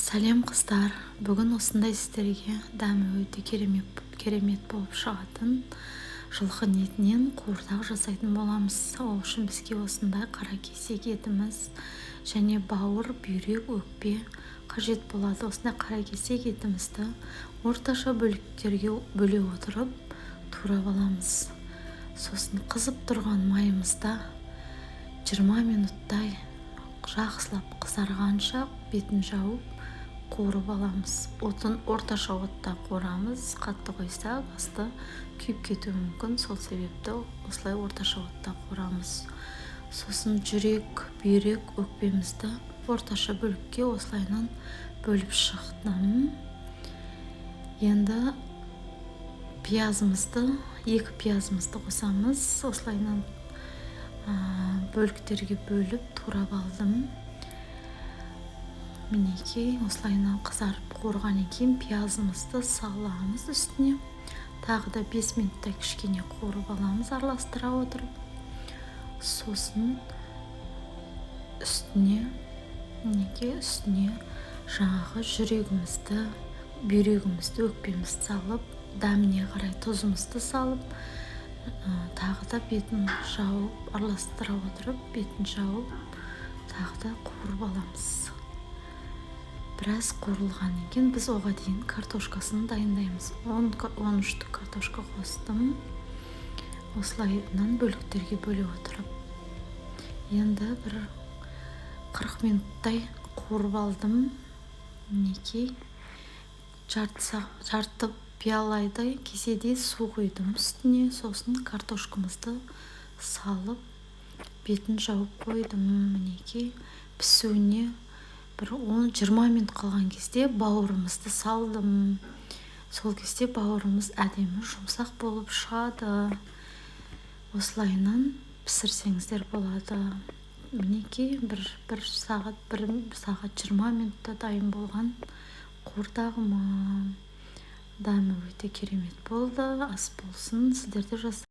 Сәлем қыздар, бүгін осындай сіздерге дәмі өте керемет болып шығатын жылқы етінен қуырдақ жасайтын боламыз. Ол үшін бізге осындай қаракесек етіміз және бауыр, бүйрек, өкпе қажет болады. Осындай қаракесек етімізді орташа бөліктерге бөле отырып турап аламыз. Сосын қызып тұрған майымызда 20 минуттай жақсылап қызарғанша бетін жауып қуырып аламыз. Отын орташа отта қуырамыз. Қатты қойсақ асты күйіп кетуі мүмкін. Сол себепті осылай орташа отта қуырамыз. Сосын жүрек, бүйрек, өкпемізді орташа бөлікке осылайынан бөліп шықтым. Енді екі пиязымызды қосамыз. Осылайынан бөліктерге бөліп турап алдым. Мінекей осылайынан қызарып қуырғаннан кейін пиязымызды саламыз үстіне. Тағы да 5 минуттай кішкене қуырып аламыз, араластыра отырып. Сосын үстіне жаңағы жүрегімізді, бүйрегімізді, өкпемізді салып, дәміне қарай тұзымызды салып, тағы да бетін жауып, араластыра отырып, бетін жауып, тағы да қуырып аламыз. Біраз қуырылғаннан кейін біз оған дейін картошкасын дайындаймыз. 13 штук картошка қостым. Осылайынан бөліктерге бөле отырып. Енді бір 40 минуттай қуырып алдым. Мінекей жарты пиалайдай кеседей су құйдым үстіне. Сосын картошкамызды салып, бетін жауып қойдым. Мінекей пісуіне бір 10-20 минут қалған кезде бауырымызды салдым. Сол кезде бауырымыз әдемі жұмсақ болып шығады. Осылайынан пісірсеңіздер болады. Мінекей бір сағат 20 минутта дайын болған қуырдағым. Дәмі өте керемет болды. Ас болсын, сіздер де